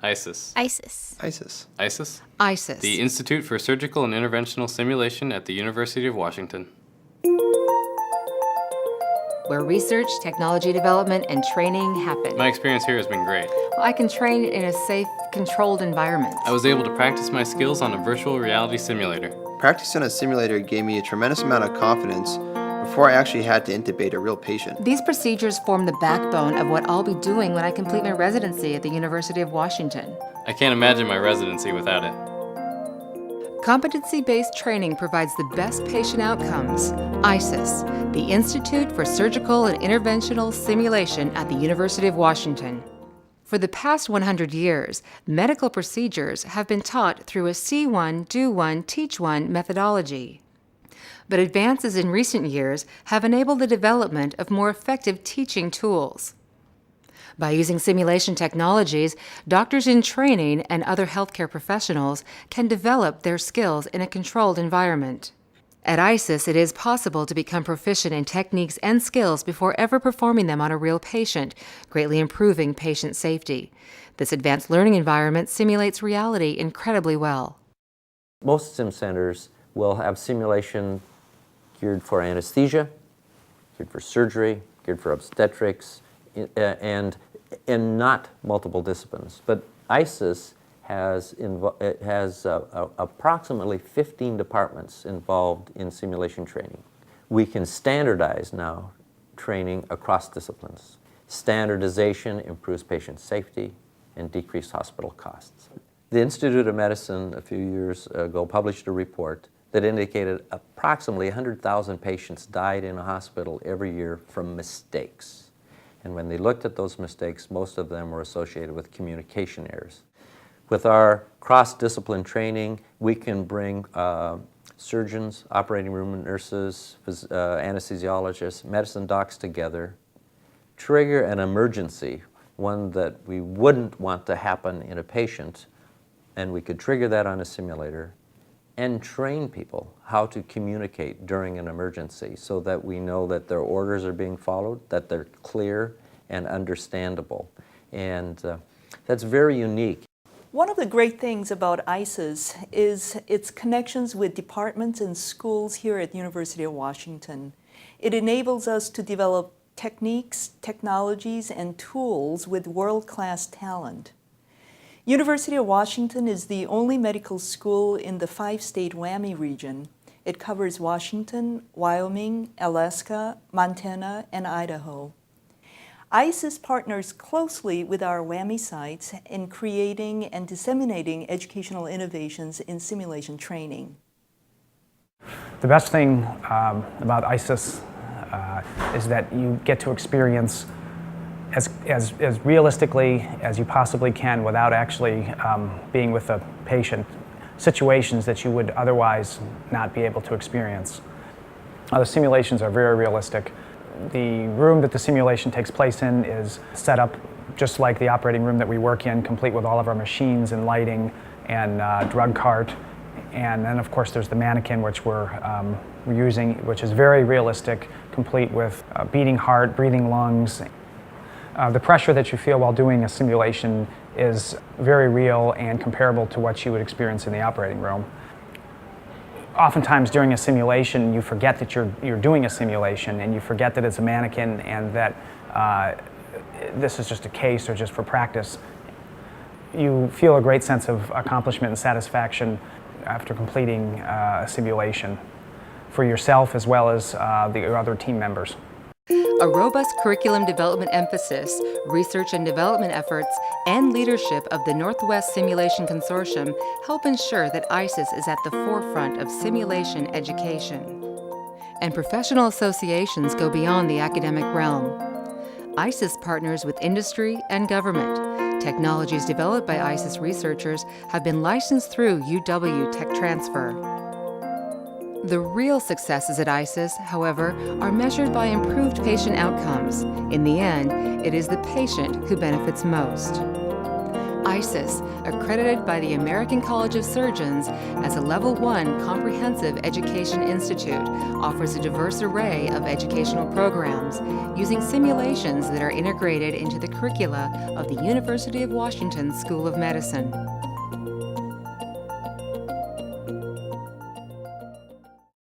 ISIS. ISIS. ISIS. ISIS? ISIS. The Institute for Surgical and Interventional Simulation at the University of Washington. Where research, technology development, and training happen. My experience here has been great. I can train in a safe, controlled environment. I was able to practice my skills on a virtual reality simulator. Practicing on a simulator gave me a tremendous amount of confidence before I actually had to intubate a real patient. These procedures form the backbone of what I'll be doing when I complete my residency at the University of Washington. I can't imagine my residency without it. Competency-based training provides the best patient outcomes. ISIS, the Institute for Surgical and Interventional Simulation at the University of Washington. For the past 100 years, medical procedures have been taught through a see one, do one, teach one methodology. But advances in recent years have enabled the development of more effective teaching tools. By using simulation technologies, doctors in training and other healthcare professionals can develop their skills in a controlled environment. At ISIS, it is possible to become proficient in techniques and skills before ever performing them on a real patient, greatly improving patient safety. This advanced learning environment simulates reality incredibly well. Most sim centers will have simulation geared for anesthesia, geared for surgery, geared for obstetrics, and not multiple disciplines. But ISIS has approximately 15 departments involved in simulation training. We can standardize now training across disciplines. Standardization improves patient safety and decreases hospital costs. The Institute of Medicine a few years ago published a report that indicated approximately 100,000 patients died in a hospital every year from mistakes. And when they looked at those mistakes, most of them were associated with communication errors. With our cross-discipline training, we can bring surgeons, operating room nurses, anesthesiologists, medicine docs together, trigger an emergency, one that we wouldn't want to happen in a patient, and we could trigger that on a simulator and train people how to communicate during an emergency so that we know that their orders are being followed, that they're clear and understandable. And that's very unique. One of the great things about ISIS is its connections with departments and schools here at the University of Washington. It enables us to develop techniques, technologies, and tools with world-class talent. University of Washington is the only medical school in the 5-state WWAMI region. It covers Washington, Wyoming, Alaska, Montana, and Idaho. ISIS partners closely with our WWAMI sites in creating and disseminating educational innovations in simulation training. The best thing about ISIS is that you get to experience as realistically as you possibly can without actually being with a patient, situations that you would otherwise not be able to experience. The simulations are very realistic. The room that the simulation takes place in is set up just like the operating room that we work in, complete with all of our machines and lighting and drug cart. And then of course there's the mannequin which we're using, which is very realistic, complete with beating heart, breathing lungs. The pressure that you feel while doing a simulation is very real and comparable to what you would experience in the operating room. Oftentimes during a simulation, you forget that you're doing a simulation, and you forget that it's a mannequin and that this is just a case or just for practice. You feel a great sense of accomplishment and satisfaction after completing a simulation for yourself as well as the other team members. A robust curriculum development emphasis, research and development efforts, and leadership of the Northwest Simulation Consortium help ensure that ISIS is at the forefront of simulation education. And professional associations go beyond the academic realm. ISIS partners with industry and government. Technologies developed by ISIS researchers have been licensed through UW Tech Transfer. The real successes at ISIS, however, are measured by improved patient outcomes. In the end, it is the patient who benefits most. ICES, accredited by the American College of Surgeons as a Level 1 comprehensive education institute, offers a diverse array of educational programs using simulations that are integrated into the curricula of the University of Washington School of Medicine.